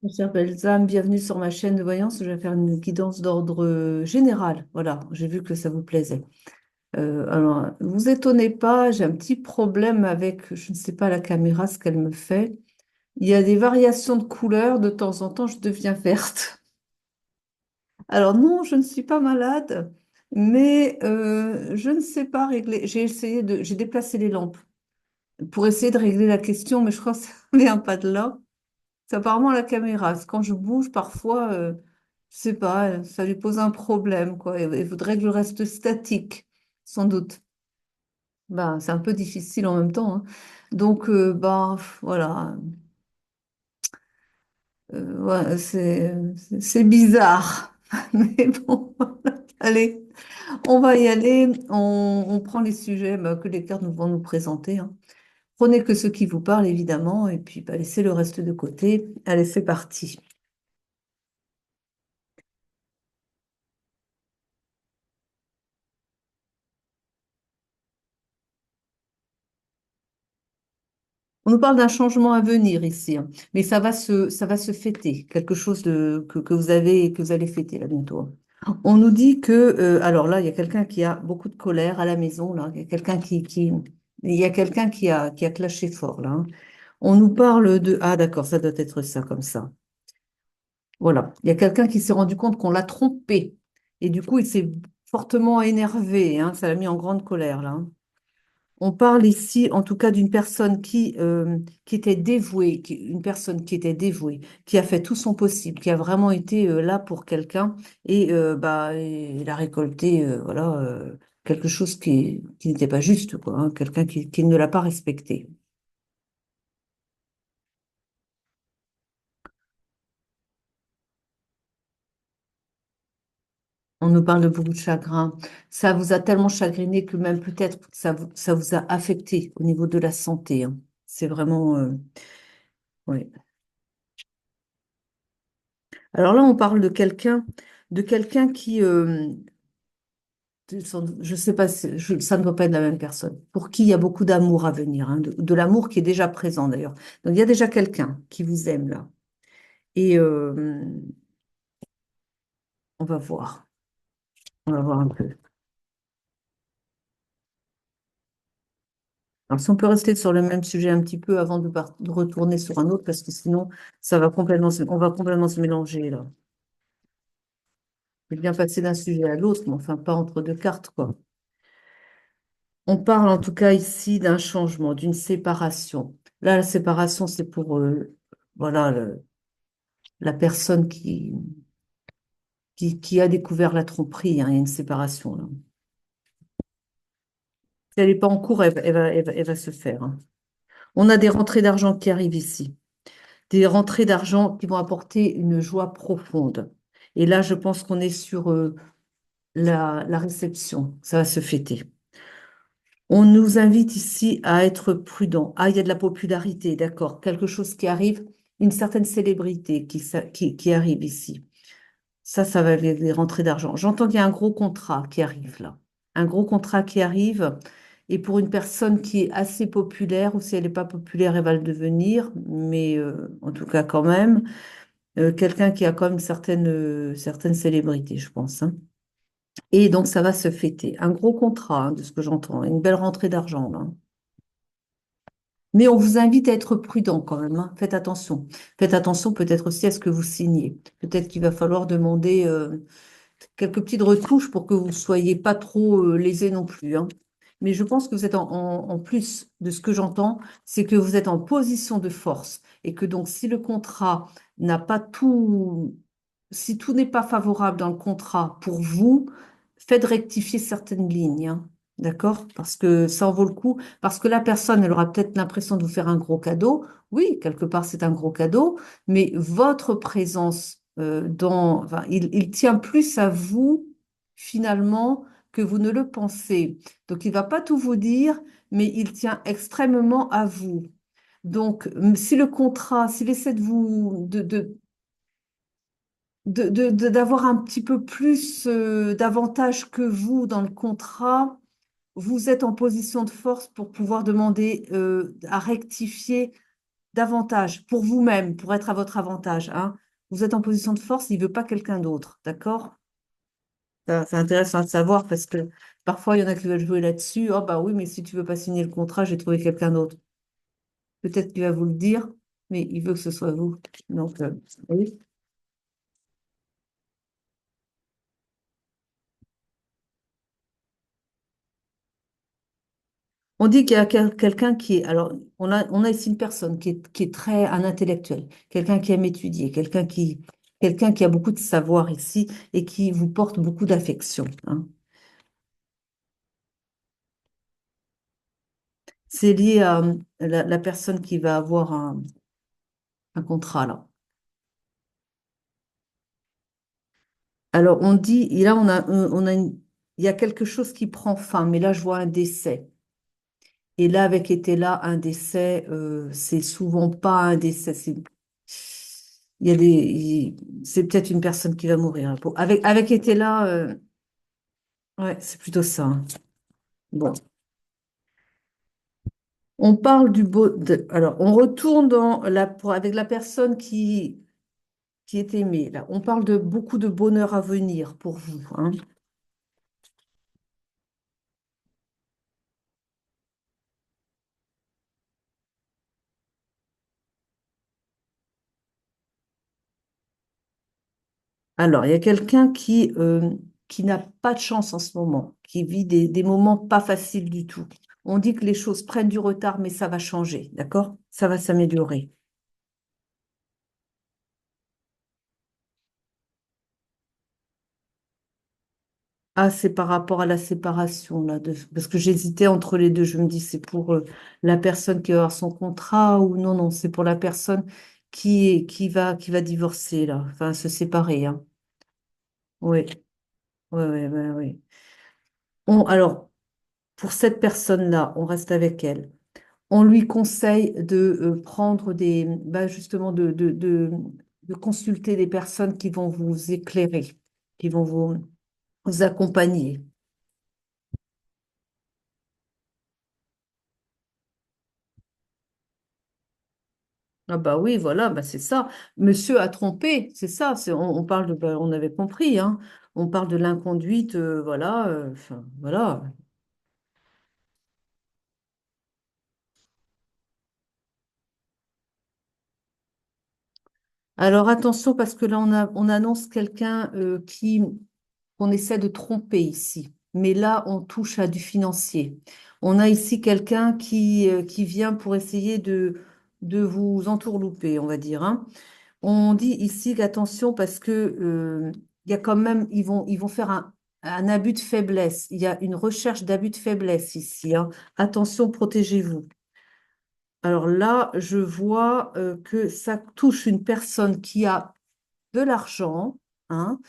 Chère Belzame, bienvenue sur ma chaîne de voyance. Je vais faire une guidance d'ordre général. Voilà, j'ai vu que ça vous plaisait. Alors, vous étonnez pas, j'ai un petit problème avec, je ne sais pas la caméra, ce qu'elle me fait. Il y a des variations de couleurs, de temps en temps, je deviens verte. Alors non, je ne suis pas malade, mais je ne sais pas régler. J'ai déplacé les lampes pour essayer de régler la question, mais je crois que ça ne vient pas de là. C'est apparemment la caméra. Quand je bouge, parfois, je sais pas, ça lui pose un problème, quoi. Il voudrait que je reste statique, sans doute. Ben, c'est un peu difficile en même temps, hein. Donc, ben, voilà. Ouais, c'est bizarre. Mais bon, allez, on va y aller. On prend les sujets que les cartes nous vont nous présenter, hein. Prenez que ce qui vous parle, évidemment, et puis bah, laissez le reste de côté. Allez, c'est parti. On nous parle d'un changement à venir ici, hein. Mais ça va se fêter, quelque chose que vous avez, que vous allez fêter là bientôt. On nous dit que, alors là, il y a quelqu'un qui a beaucoup de colère à la maison, là. Il y a quelqu'un il y a quelqu'un qui a clashé fort, là, hein. On nous parle de, ah d'accord, ça doit être ça, comme ça. Voilà. Il y a quelqu'un qui s'est rendu compte qu'on l'a trompé. Et du coup, il s'est fortement énervé, hein. Ça l'a mis en grande colère, là, hein. On parle ici, en tout cas, d'une personne qui était dévouée, une personne qui était dévouée, qui a fait tout son possible, qui a vraiment été là pour quelqu'un et bah, il a récolté voilà, quelque chose qui n'était pas juste, quoi, hein, quelqu'un qui ne l'a pas respecté. On nous parle de beaucoup de chagrin. Ça vous a tellement chagriné que même peut-être que ça vous a affecté au niveau de la santé, hein. C'est vraiment... ouais. Alors là, on parle de quelqu'un qui, je sais pas, ça ne doit pas être la même personne. Pour qui il y a beaucoup d'amour à venir, hein, de l'amour qui est déjà présent d'ailleurs. Donc il y a déjà quelqu'un qui vous aime là. Et on va voir, on va voir un peu. Alors si on peut rester sur le même sujet un petit peu avant de retourner sur un autre, parce que sinon on va complètement se mélanger là. On peut bien passer d'un sujet à l'autre, mais enfin pas entre deux cartes quoi. On parle en tout cas ici d'un changement, d'une séparation. Là, la séparation, c'est pour voilà, la personne qui a découvert la tromperie, hein. Il y a une séparation là. Si elle n'est pas en cours, elle va se faire, hein. On a des rentrées d'argent qui arrivent ici, des rentrées d'argent qui vont apporter une joie profonde. Et là, je pense qu'on est sur la réception. Ça va se fêter. On nous invite ici à être prudent. Ah, il y a de la popularité, d'accord. Quelque chose qui arrive, une certaine célébrité qui arrive ici. Ça va avec les rentrées d'argent. J'entends qu'il y a un gros contrat qui arrive là. Un gros contrat qui arrive. Et pour une personne qui est assez populaire, ou si elle n'est pas populaire, elle va le devenir, mais en tout cas quand même, quelqu'un qui a quand même certaine célébrité, je pense, hein. Et donc ça va se fêter. Un gros contrat, hein, de ce que j'entends, une belle rentrée d'argent là. Mais on vous invite à être prudent quand même, hein. Faites attention. Faites attention peut-être aussi à ce que vous signez. Peut-être qu'il va falloir demander quelques petites retouches pour que vous ne soyez pas trop lésés non plus, hein. Mais je pense que vous êtes en plus de ce que j'entends, c'est que vous êtes en position de force et que donc si le contrat n'a pas tout, si tout n'est pas favorable dans le contrat pour vous, faites rectifier certaines lignes, hein. D'accord? Parce que ça en vaut le coup. Parce que la personne, elle aura peut-être l'impression de vous faire un gros cadeau. Oui, quelque part, c'est un gros cadeau, mais votre présence enfin, il tient plus à vous, finalement, que vous ne le pensez. Donc, il va pas tout vous dire, mais il tient extrêmement à vous. Donc, si le contrat, s'il essaie de vous, d'avoir un petit peu plus d'avantages que vous dans le contrat, vous êtes en position de force pour pouvoir demander à rectifier davantage pour vous-même, pour être à votre avantage, hein. Vous êtes en position de force, il ne veut pas quelqu'un d'autre, d'accord? C'est intéressant de savoir parce que parfois, il y en a qui veulent jouer là-dessus. Oh, bah oui, mais si tu veux pas signer le contrat, j'ai trouvé quelqu'un d'autre. Peut-être qu'il va vous le dire, mais il veut que ce soit vous. Donc, oui. On dit qu'il y a quelqu'un qui est. Alors, on a ici une personne qui est très un intellectuel, quelqu'un qui aime étudier, quelqu'un qui a beaucoup de savoir ici et qui vous porte beaucoup d'affection, hein. C'est lié à la personne qui va avoir un contrat, là. Alors, on dit, et là, il y a quelque chose qui prend fin, mais là, je vois un décès. Et là, avec été là, un décès, c'est souvent pas un décès. Il y a c'est peut-être une personne qui va mourir, hein. Avec été là, ouais, c'est plutôt ça, hein. Bon, on parle alors, on retourne avec la personne qui est aimée. Là, on parle de beaucoup de bonheur à venir pour vous, hein. Alors, il y a quelqu'un qui n'a pas de chance en ce moment, qui vit des moments pas faciles du tout. On dit que les choses prennent du retard, mais ça va changer, d'accord? Ça va s'améliorer. Ah, c'est par rapport à la séparation, là, parce que j'hésitais entre les deux. Je me dis, c'est pour la personne qui va avoir son contrat ou non, non, c'est pour la personne qui va divorcer, là, enfin, se séparer, hein. Oui, oui, oui, oui, oui. Alors, pour cette personne-là, on reste avec elle. On lui conseille de prendre justement, de consulter des personnes qui vont vous éclairer, qui vont vous accompagner. Ah bah oui, voilà, bah c'est ça. Monsieur a trompé, c'est ça. On parle on avait compris, hein. On parle de l'inconduite, voilà, enfin, voilà. Alors attention parce que là on annonce quelqu'un qu'on essaie de tromper ici. Mais là on touche à du financier. On a ici quelqu'un qui vient pour essayer de vous entourlouper, on va dire, hein. On dit ici qu'attention parce que il y a quand même, ils vont faire un abus de faiblesse. Il y a une recherche d'abus de faiblesse ici, hein. Attention, protégez-vous. Alors là, je vois que ça touche une personne qui a de l'argent, hein,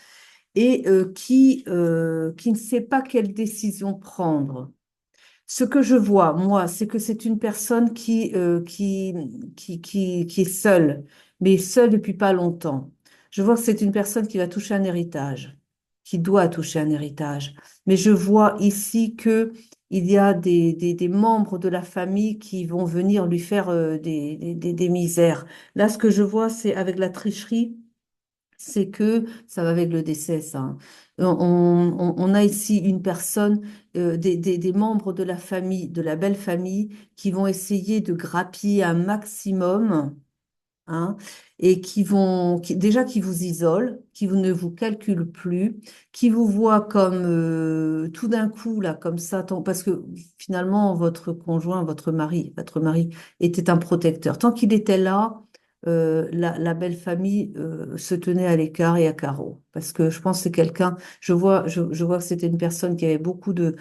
et qui ne sait pas quelle décision prendre. Ce que je vois, moi, c'est que c'est une personne qui est seule, mais seule depuis pas longtemps. Je vois que c'est une personne qui va toucher un héritage, qui doit toucher un héritage. Mais je vois ici que il y a des membres de la famille qui vont venir lui faire des misères. Là, ce que je vois, c'est avec la tricherie, c'est que ça va avec le décès, ça, hein. On a ici une personne, des membres de la famille, de la belle famille, qui vont essayer de grappiller un maximum, hein, et déjà qui vous isolent, ne vous calculent plus, qui vous voient comme tout d'un coup là, comme ça, parce que finalement votre mari était un protecteur. Tant qu'il était là, la belle famille se tenait à l'écart et à carreau, parce que je pense que c'est quelqu'un. Je vois que c'était une personne qui avait beaucoup de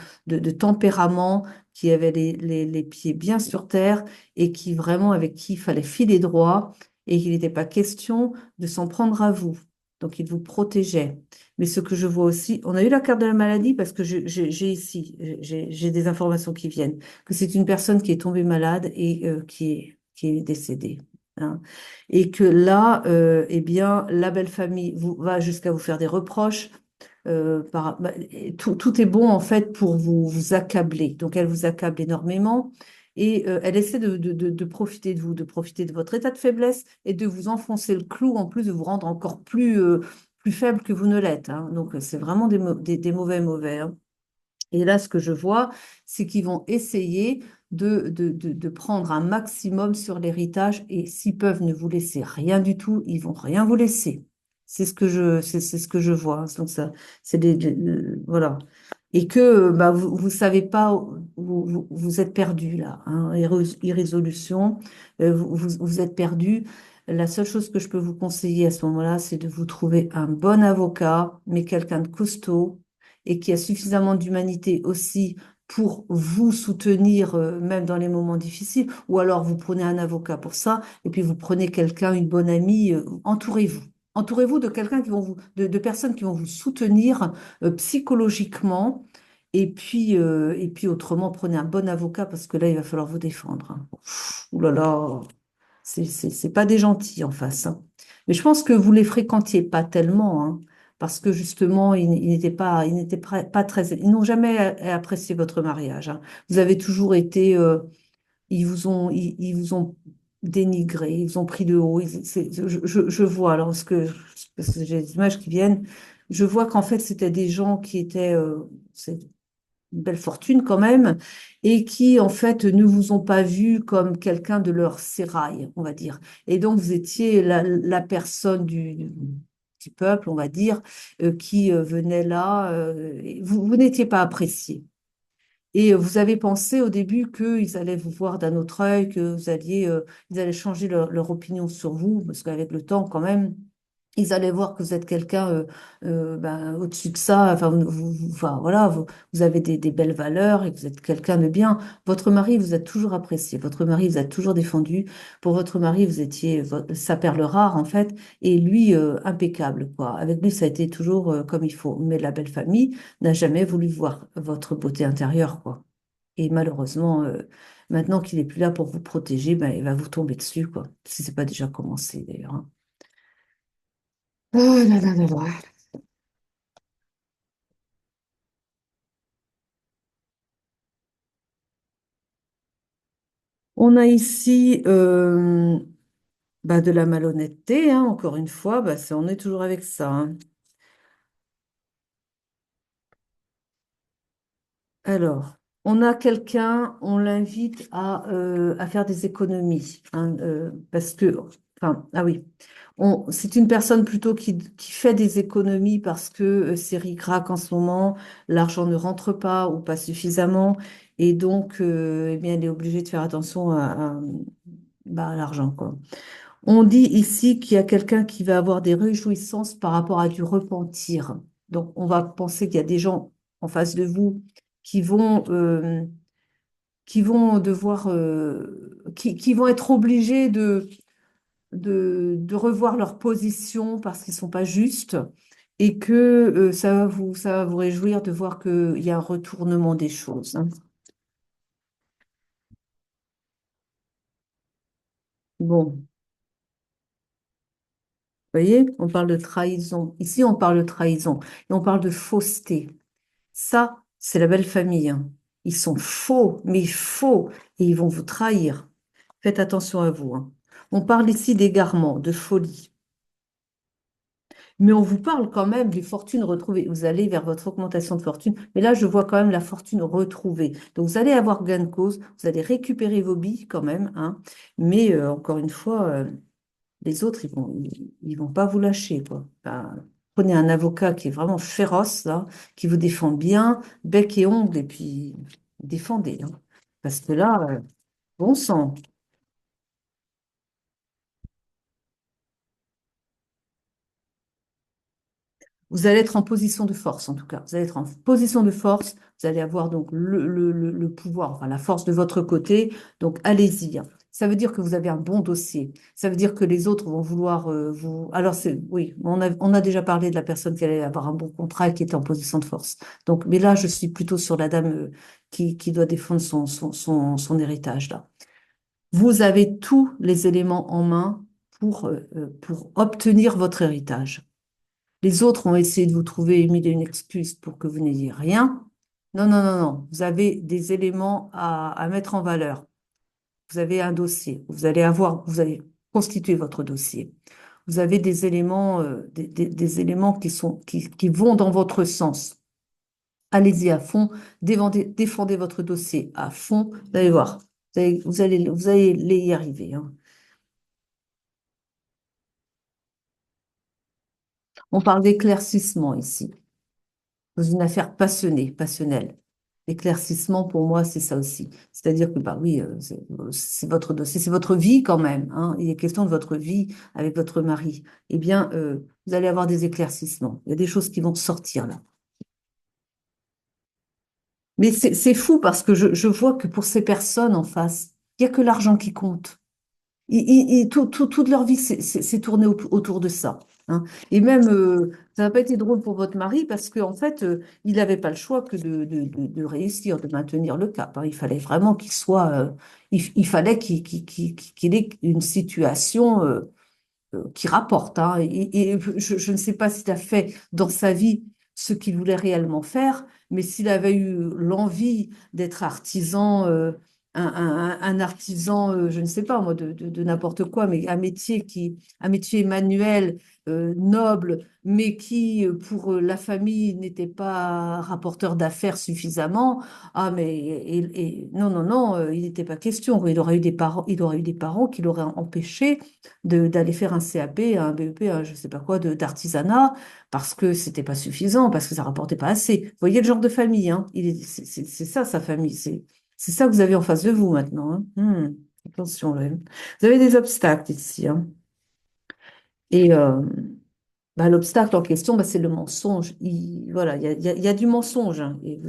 tempérament, qui avait les pieds bien sur terre et qui vraiment avec qui il fallait filer droit et qu'il n'était pas question de s'en prendre à vous. Donc, il vous protégeait. Mais ce que je vois aussi, on a eu la carte de la maladie parce que j'ai ici, j'ai des informations qui viennent, que c'est une personne qui est tombée malade et qui est décédée, hein. Et que là, eh bien, la belle famille va jusqu'à vous faire des reproches. Tout est bon en fait pour vous accabler. Donc elle vous accable énormément et elle essaie de profiter de vous, de profiter de votre état de faiblesse et de vous enfoncer le clou en plus de vous rendre encore plus faible que vous ne l'êtes, hein. Donc, c'est vraiment des mauvais mauvais, hein. Et là, ce que je vois, c'est qu'ils vont essayer de prendre un maximum sur l'héritage et s'ils peuvent ne vous laisser rien du tout, ils vont rien vous laisser. C'est ce que je vois. Donc ça, c'est voilà. Et que bah, vous savez pas, vous êtes perdu là, hein, irrésolution, vous êtes perdu. La seule chose que je peux vous conseiller à ce moment-là, c'est de vous trouver un bon avocat, mais quelqu'un de costaud et qui a suffisamment d'humanité aussi pour vous soutenir, même dans les moments difficiles, ou alors vous prenez un avocat pour ça, et puis vous prenez quelqu'un, une bonne amie, entourez-vous. Entourez-vous de quelqu'un de personnes qui vont vous soutenir psychologiquement, et puis autrement, prenez un bon avocat parce que là, il va falloir vous défendre, hein. Ouh là là, c'est pas des gentils en face, hein. Mais je pense que vous les fréquentiez pas tellement, hein, parce que justement, ils n'étaient pas très, ils n'ont jamais apprécié votre mariage, hein. Vous avez toujours été, ils vous ont dénigré, ils vous ont pris de haut. Je vois, alors, parce que j'ai des images qui viennent, je vois qu'en fait, c'était des gens qui étaient, c'est une belle fortune quand même, et qui en fait ne vous ont pas vu comme quelqu'un de leur sérail, on va dire. Et donc vous étiez la personne du peuple, on va dire, qui venait là. Vous n'étiez pas apprécié. Et vous avez pensé au début qu'ils allaient vous voir d'un autre œil, que ils allaient changer leur opinion sur vous, parce qu'avec le temps, quand même, ils allaient voir que vous êtes quelqu'un ben, au-dessus de ça. Enfin, enfin, voilà, vous avez des belles valeurs et que vous êtes quelqu'un de bien. Votre mari vous a toujours apprécié. Votre mari vous a toujours défendu. Pour votre mari, vous étiez sa perle rare, en fait, et lui, impeccable, quoi. Avec lui, ça a été toujours comme il faut. Mais la belle famille n'a jamais voulu voir votre beauté intérieure, quoi. Et malheureusement, maintenant qu'il est plus là pour vous protéger, ben, il va vous tomber dessus, quoi. Si c'est pas déjà commencé, d'ailleurs, hein. Oh là là là là. On a ici bah, de la malhonnêteté, hein, encore une fois, bah, on est toujours avec ça, hein. Alors, on a quelqu'un, on l'invite à faire des économies, hein, parce que, enfin, ah oui, c'est une personne plutôt qui fait des économies parce que c'est ric-rac en ce moment, l'argent ne rentre pas ou pas suffisamment, et donc, eh bien, elle est obligée de faire attention bah, à l'argent, quoi. On dit ici qu'il y a quelqu'un qui va avoir des réjouissances par rapport à du repentir. Donc, on va penser qu'il y a des gens en face de vous qui vont, euh, qui vont devoir, qui vont être obligés de revoir leur position parce qu'ils sont pas justes et que ça va vous réjouir de voir qu'il y a un retournement des choses, hein. Bon, vous voyez, on parle de trahison. Ici, on parle de trahison et on parle de fausseté. Ça, c'est la belle famille, hein. Ils sont faux, mais faux, et ils vont vous trahir. Faites attention à vous, hein. On parle ici d'égarement, de folie, mais on vous parle quand même des fortunes retrouvées. Vous allez vers votre augmentation de fortune, mais là, je vois quand même la fortune retrouvée. Donc, vous allez avoir gain de cause, vous allez récupérer vos billes quand même, hein. Mais encore une fois, les autres, ils vont pas vous lâcher, quoi. Enfin, prenez un avocat qui est vraiment féroce, là, qui vous défend bien, bec et ongle, et puis défendez, hein. Parce que là, bon sang. Vous allez être en position de force, en tout cas. Vous allez être en position de force. Vous allez avoir donc le pouvoir, enfin la force de votre côté. Donc allez-y, hein. Ça veut dire que vous avez un bon dossier. Ça veut dire que les autres vont vouloir vous. Alors oui, on a déjà parlé de la personne qui allait avoir un bon contrat et qui était en position de force. Donc, mais là, je suis plutôt sur la dame qui doit défendre son héritage là. Vous avez tous les éléments en main pour obtenir votre héritage. Les autres ont essayé de vous trouver mille et une excuses pour que vous n'ayez rien. Non, non, non, non. Vous avez des éléments à mettre en valeur. vous avez un dossier, vous allez constituer votre dossier. Vous avez des éléments, des éléments qui vont dans votre sens. Allez-y à fond, défendez votre dossier à fond. Vous allez voir, vous allez y arriver, hein. On parle d'éclaircissement ici, dans une affaire passionnée, passionnelle. L'éclaircissement, pour moi, c'est ça aussi. C'est-à-dire que, bah oui, c'est votre dossier, c'est votre vie quand même, hein. Il est question de votre vie avec votre mari. Eh bien, vous allez avoir des éclaircissements. Il y a des choses qui vont sortir là. Mais c'est fou parce que je vois que pour ces personnes en face, il n'y a que l'argent qui compte. Toute leur vie c'est tourné autour de ça, hein. Et même, ça n'a pas été drôle pour votre mari parce qu'en fait, il n'avait pas le choix que de réussir, de maintenir le cap, hein. Il fallait vraiment qu'il soit, il fallait qu'il ait une situation qui rapporte, hein. Et je ne sais pas s'il a fait dans sa vie ce qu'il voulait réellement faire, mais s'il avait eu l'envie d'être artisan, un artisan, je ne sais pas moi, de n'importe quoi, mais un métier manuel, noble, mais qui, pour la famille, n'était pas rapporteur d'affaires suffisamment. Ah, mais non, non, non, il n'était pas question. Il aurait eu des parents, il aurait eu des parents qui l'auraient empêché d'aller faire un CAP, un BEP, un je sais pas quoi, d'artisanat, parce que c'était pas suffisant, parce que ça rapportait pas assez. Vous voyez le genre de famille, hein? C'est ça, sa famille. C'est ça que vous avez en face de vous maintenant, hein. Attention, là. Vous avez des obstacles ici, hein. Et bah, l'obstacle en question, bah, c'est le mensonge. Voilà, il y a du mensonge, hein. Et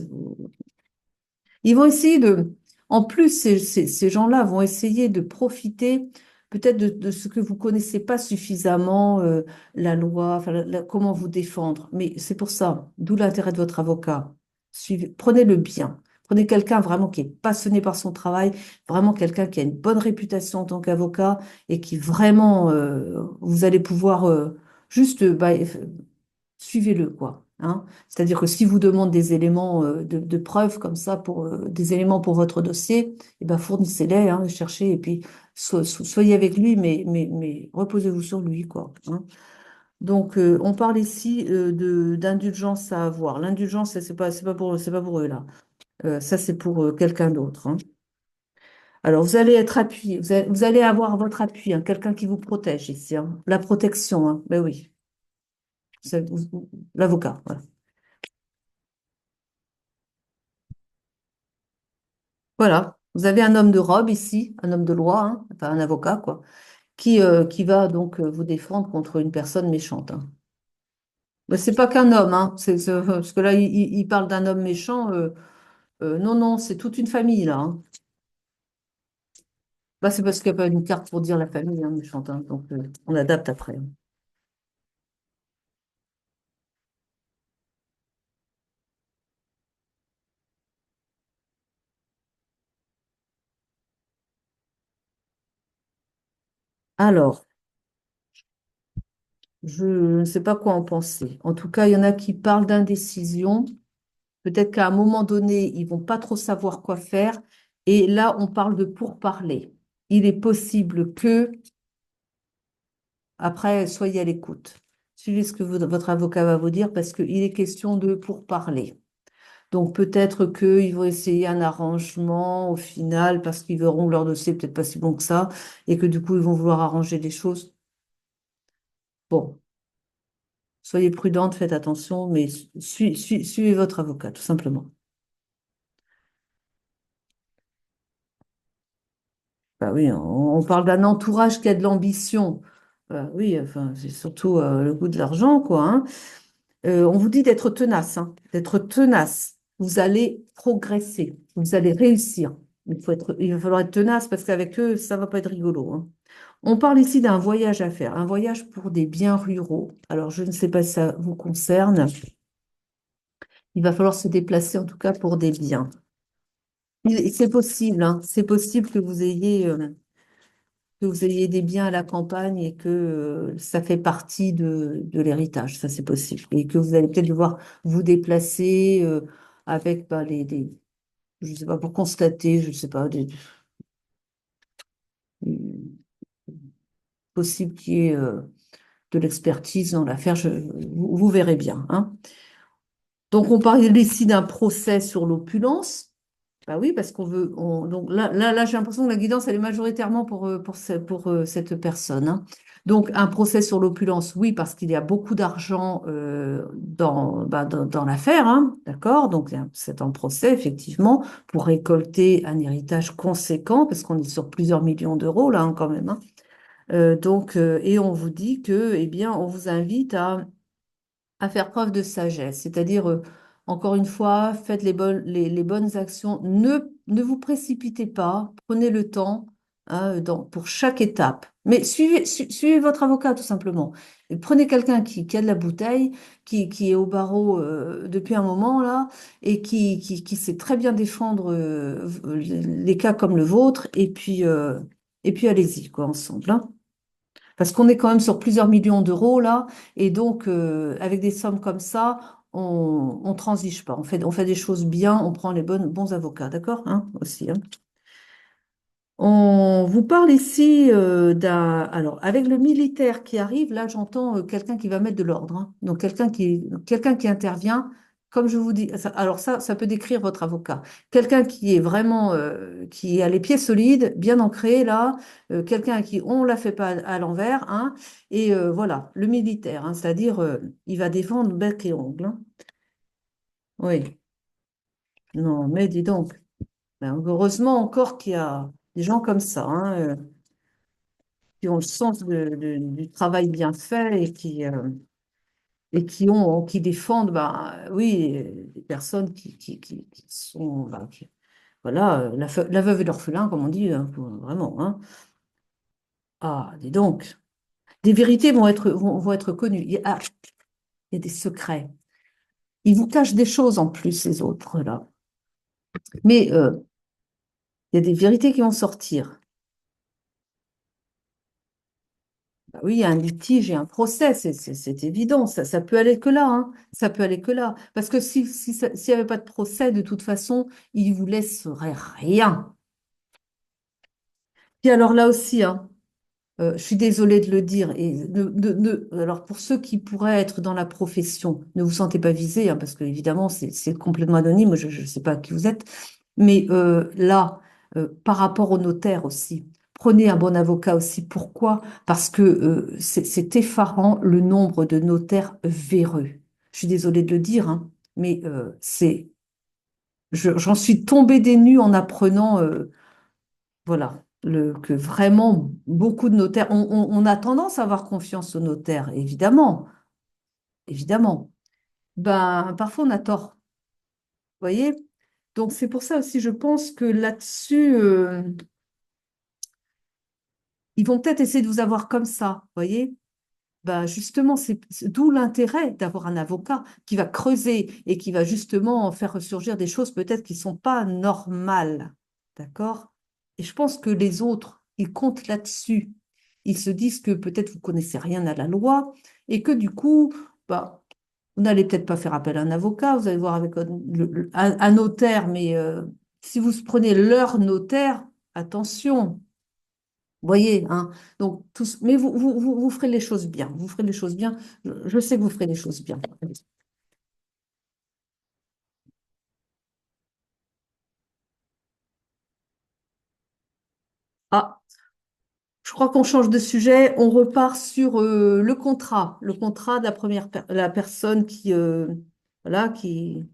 ils vont essayer de... En plus, ces gens-là vont essayer de profiter peut-être de ce que vous connaissez pas suffisamment, la loi, enfin, comment vous défendre. Mais c'est pour ça, d'où l'intérêt de votre avocat. Prenez le bien. Prenez quelqu'un vraiment qui est passionné par son travail, vraiment quelqu'un qui a une bonne réputation en tant qu'avocat et qui vraiment, vous allez pouvoir juste bah, suivez-le, quoi, hein. C'est-à-dire que si vous demande des éléments de preuve comme ça, pour, des éléments pour votre dossier, eh ben fournissez-les, hein, cherchez, et puis soyez avec lui, mais reposez-vous sur lui, quoi, hein. Donc, on parle ici d'indulgence à avoir. L'indulgence, c'est pas pour eux, là. Ça, c'est pour quelqu'un d'autre, hein. Alors, vous allez être appuyé, vous allez avoir votre appui, hein, quelqu'un qui vous protège ici, hein. La protection, hein. Ben oui, l'avocat, voilà. Voilà, vous avez un homme de robe ici, un homme de loi, hein, enfin un avocat, quoi, qui va donc vous défendre contre une personne méchante, hein. Mais c'est pas qu'un homme, hein, parce que là, il parle d'un homme méchant. Non, non, c'est toute une famille, là, hein. Bah, c'est parce qu'il n'y a pas une carte pour dire la famille, hein, méchante, hein, donc on adapte après, hein. Alors, je ne sais pas quoi en penser. En tout cas, il y en a qui parlent d'indécision. Peut-être qu'à un moment donné, ils vont pas trop savoir quoi faire. Et là, on parle de pourparler. Il est possible que, après, soyez à l'écoute. Suivez ce que votre avocat va vous dire parce qu'il est question de pourparler. Donc peut-être qu'ils vont essayer un arrangement au final parce qu'ils verront que leur dossier peut-être pas si bon que ça et que du coup, ils vont vouloir arranger les choses. Bon, soyez prudente, faites attention, mais suivez votre avocat, tout simplement. Bah oui, on parle d'un entourage qui a de l'ambition. Bah oui, enfin, c'est surtout le goût de l'argent, quoi, hein. On vous dit d'être tenace, hein, d'être tenace. Vous allez progresser, vous allez réussir. Il va falloir être tenace parce qu'avec eux, ça va pas être rigolo, hein. On parle ici d'un voyage à faire, un voyage pour des biens ruraux. Alors, je ne sais pas si ça vous concerne. Il va falloir se déplacer en tout cas pour des biens. C'est possible, hein, c'est possible que vous ayez des biens à la campagne et que ça fait partie de l'héritage, ça c'est possible. Et que vous allez peut-être devoir vous déplacer avec bah, je sais pas, pour constater, je sais pas, possible qu'il y ait de l'expertise dans l'affaire, vous verrez bien, hein. Donc, on parle ici d'un procès sur l'opulence. Bah oui, parce qu'on veut. Donc là, j'ai l'impression que la guidance, elle est majoritairement pour cette personne, hein. Donc, un procès sur l'opulence, oui, parce qu'il y a beaucoup d'argent dans l'affaire, hein, d'accord? Donc, c'est un procès, effectivement, pour récolter un héritage conséquent, parce qu'on est sur plusieurs millions d'euros, là, hein, quand même, hein. Et on vous dit que, eh bien, on vous invite à faire preuve de sagesse, c'est-à-dire, encore une fois, faites les bonnes actions, ne vous précipitez pas, prenez le temps, hein, pour chaque étape. Mais suivez votre avocat tout simplement. Et prenez quelqu'un qui a de la bouteille, qui est au barreau depuis un moment là, et qui sait très bien défendre les cas comme le vôtre, et puis allez-y, quoi, ensemble, hein. Parce qu'on est quand même sur plusieurs millions d'euros là, et donc avec des sommes comme ça, on transige pas. On fait des choses bien, on prend les bons avocats, d'accord? Hein, aussi, hein. On vous parle ici d'un. Alors, avec le militaire qui arrive, là, j'entends quelqu'un qui va mettre de l'ordre, hein. Donc, quelqu'un qui intervient, comme je vous dis. Alors, ça peut décrire votre avocat. Quelqu'un qui est vraiment, qui a les pieds solides, bien ancré, là. Quelqu'un à qui on ne la fait pas à l'envers, hein. Et voilà, le militaire, hein, c'est-à-dire, il va défendre bec et ongle, hein. Oui. Non, mais dis donc. Ben, heureusement encore qu'il y a des gens comme ça, hein. Qui ont le sens du travail bien fait et qui défendent, bah, oui, des personnes qui sont, bah, voilà, la veuve et l'orphelin, comme on dit, hein, vraiment, hein. Ah, dis donc, des vérités vont être connues. Il y a des secrets. Ils vous cachent des choses en plus, ces autres-là. Mais il y a des vérités qui vont sortir. Bah oui, il y a un litige et un procès, c'est évident, ça peut aller que là, hein. Ça peut aller que là. Parce que s'il n'y avait pas de procès, de toute façon, il ne vous laisserait rien. Puis alors là aussi, hein, je suis désolée de le dire, et alors pour ceux qui pourraient être dans la profession, ne vous sentez pas visés, hein, parce que évidemment, c'est complètement anonyme, je ne sais pas qui vous êtes, mais là, par rapport au notaire aussi, prenez un bon avocat aussi. Pourquoi? Parce que c'est effarant le nombre de notaires véreux. Je suis désolée de le dire, hein, mais j'en suis tombée des nues en apprenant. Voilà, que vraiment beaucoup de notaires, on a tendance à avoir confiance aux notaires, évidemment, évidemment. Ben, parfois on a tort, vous voyez? Donc c'est pour ça aussi, je pense que là-dessus, ils vont peut-être essayer de vous avoir comme ça, vous voyez? Ben, justement, c'est d'où l'intérêt d'avoir un avocat qui va creuser et qui va justement faire ressurgir des choses peut-être qui ne sont pas normales, d'accord? Et je pense que les autres, ils comptent là-dessus. Ils se disent que peut-être vous connaissez rien à la loi et que du coup, bah, vous n'allez peut-être pas faire appel à un avocat, vous allez voir avec un notaire, mais si vous prenez leur notaire, attention, vous voyez, hein. Donc, mais vous ferez les choses bien, vous ferez les choses bien, je sais que vous ferez les choses bien. Ah, je crois qu'on change de sujet, on repart sur le contrat de la personne voilà, qui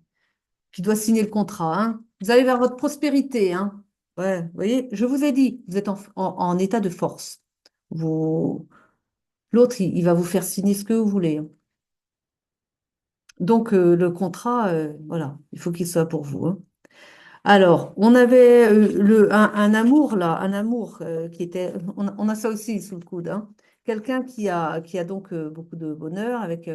doit signer le contrat, hein. Vous allez vers votre prospérité, hein. Ouais, vous voyez, je vous ai dit, vous êtes en état de force. Vous, l'autre, il va vous faire signer ce que vous voulez, hein. Donc, le contrat, voilà, il faut qu'il soit pour vous, hein. Alors, on avait un amour, là, un amour qui était. On a ça aussi sous le coude, hein. Quelqu'un qui a donc beaucoup de bonheur avec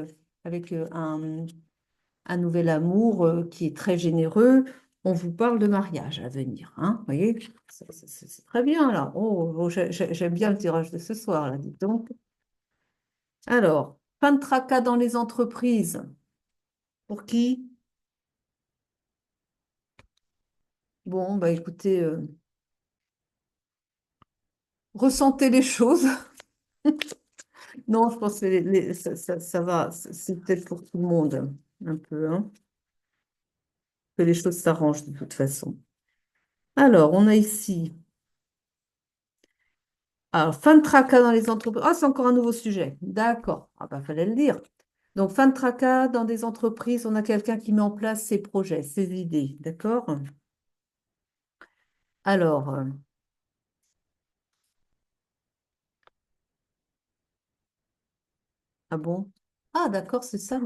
un nouvel amour qui est très généreux. On vous parle de mariage à venir, hein, vous voyez? C'est très bien, là. Oh, j'aime bien le tirage de ce soir, là, dites donc. Alors, pas de tracas dans les entreprises. Pour qui? Bon, bah écoutez, Ressentez les choses. Non, je pense que ça va, c'est peut-être pour tout le monde, un peu, hein, que les choses s'arrangent de toute façon. Alors, on a ici, alors, fin de tracas dans les entreprises. Ah, c'est encore un nouveau sujet. D'accord. Ah, bah, fallait le dire. Donc, fin de tracas dans des entreprises, on a quelqu'un qui met en place ses projets, ses idées. D'accord? Alors, ah bon? Ah, d'accord, c'est ça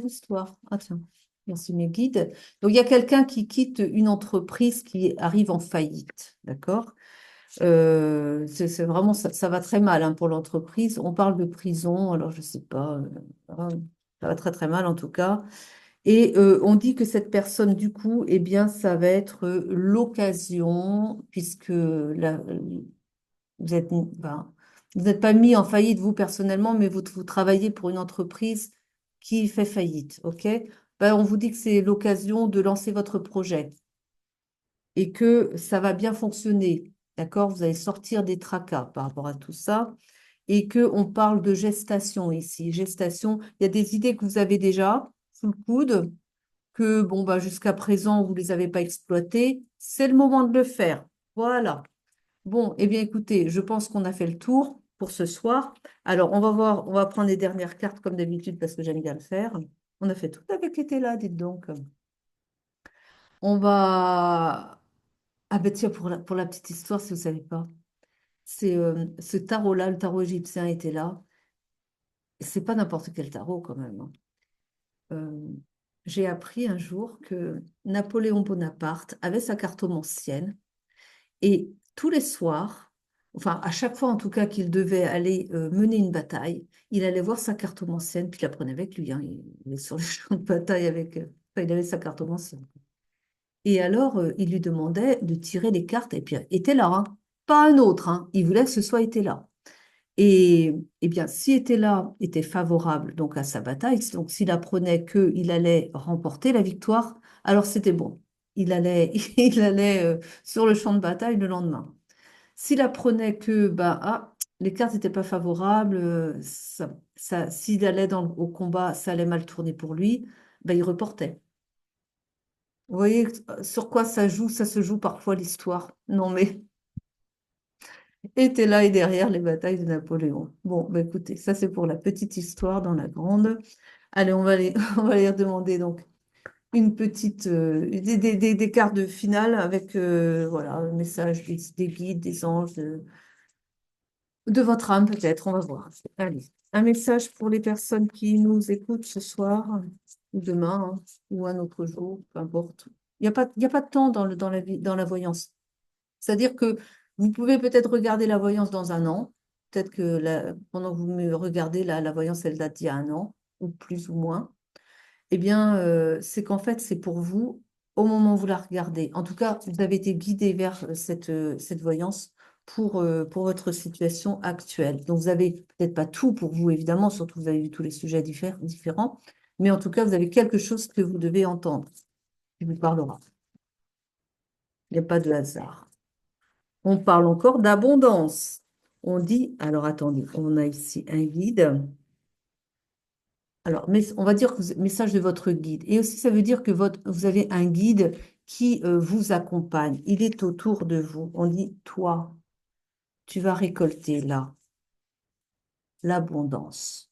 l'histoire. Ah, tiens, merci mes guides. Donc, il y a quelqu'un qui quitte une entreprise qui arrive en faillite. D'accord? C'est vraiment, ça va très mal hein, pour l'entreprise. On parle de prison, alors je sais pas. Ah, ça va très très mal en tout cas. Et on dit que cette personne, du coup, eh bien, ça va être l'occasion, puisque vous êtes, ben, vous n'êtes pas mis en faillite vous personnellement, mais vous travaillez pour une entreprise qui fait faillite, ok? Ben, on vous dit que c'est l'occasion de lancer votre projet et que ça va bien fonctionner, d'accord? Vous allez sortir des tracas par rapport à tout ça et que on parle de gestation ici. Gestation, il y a des idées que vous avez déjà sous le coude que bon bah jusqu'à présent vous les avez pas exploitées. C'est le moment de le faire. Voilà. Bon, eh bien écoutez, je pense qu'on a fait le tour pour ce soir. Alors on va voir, on va prendre les dernières cartes comme d'habitude parce que j'aime bien le faire. On a fait tout avec était là, dites donc. On va ah ben tiens pour la petite histoire si vous savez pas. C'est ce tarot-là, le tarot égyptien était là. C'est pas n'importe quel tarot quand même, hein. Euh, j'ai appris un jour que Napoléon Bonaparte avait sa cartomancienne et tous les soirs, enfin à chaque fois en tout cas qu'il devait aller mener une bataille, il allait voir sa cartomancienne, puis il la prenait avec lui, hein. Il est sur le champ de bataille avec, enfin, il avait sa cartomancienne. Et alors il lui demandait de tirer les cartes et puis était là, hein. Pas un autre, hein. Il voulait que ce soit été là. Et eh bien, si était là était favorable donc à sa bataille, donc s'il apprenait qu'il allait remporter la victoire, alors c'était bon. Il allait, il allait sur le champ de bataille le lendemain. S'il apprenait que bah, ah, les cartes n'étaient pas favorables, s'il allait au combat, ça allait mal tourner pour lui, bah, il reportait. Vous voyez sur quoi ça joue, ça se joue parfois l'histoire. Non mais était là et derrière les batailles de Napoléon. Bon, bah écoutez, ça c'est pour la petite histoire dans la grande. Allez, on va aller demander donc une petite des cartes de finale avec voilà, un message des guides, des anges, de votre âme peut-être, on va voir. Allez, un message pour les personnes qui nous écoutent ce soir ou demain hein, ou un autre jour, peu importe. Il y a pas de temps dans la vie, dans la voyance. C'est-à-dire que vous pouvez peut-être regarder la voyance dans un an. Peut-être que pendant que vous me regardez, la voyance, elle date d'il y a un an, ou plus ou moins. Eh bien, c'est qu'en fait, c'est pour vous au moment où vous la regardez. En tout cas, vous avez été guidé vers cette voyance pour votre situation actuelle. Donc, vous n'avez peut-être pas tout pour vous, évidemment, surtout vous avez vu tous les sujets différents, mais en tout cas, vous avez quelque chose que vous devez entendre, qui vous parlera. Il n'y a pas de hasard. On parle encore d'abondance. On dit, alors attendez, on a ici un guide. Alors, on va dire que message de votre guide. Et aussi, ça veut dire que vous avez un guide qui vous accompagne. Il est autour de vous. On dit, toi, tu vas récolter là l'abondance.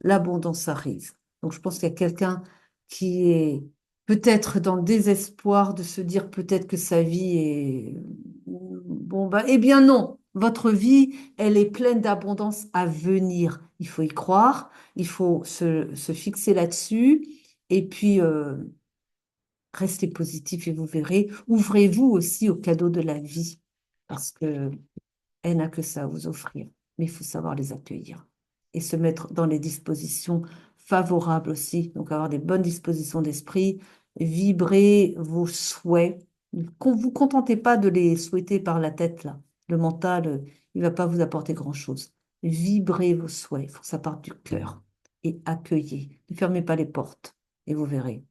L'abondance arrive. Donc, je pense qu'il y a quelqu'un qui est peut-être dans le désespoir de se dire peut-être que sa vie est... Bon, bah, eh bien non, votre vie, elle est pleine d'abondance à venir. Il faut y croire, il faut se fixer là-dessus et puis restez positif et vous verrez. Ouvrez-vous aussi aux cadeaux de la vie parce que elle n'a que ça à vous offrir, mais il faut savoir les accueillir et se mettre dans les dispositions favorables aussi. Donc, avoir des bonnes dispositions d'esprit, vibrer vos souhaits. Ne vous contentez pas de les souhaiter par la tête, là. Le mental, il ne va pas vous apporter grand-chose. Vibrez vos souhaits, il faut que ça parte du cœur et accueillez. Ne fermez pas les portes et vous verrez,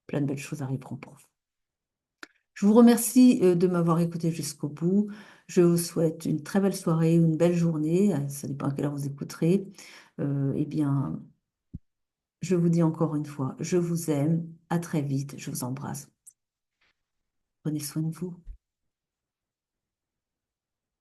plein de belles choses arriveront pour vous. Je vous remercie de m'avoir écouté jusqu'au bout. Je vous souhaite une très belle soirée, une belle journée. Ça dépend à quelle heure vous écouterez. Eh bien, je vous dis encore une fois, je vous aime. À très vite. Je vous embrasse. Prenez soin de vous.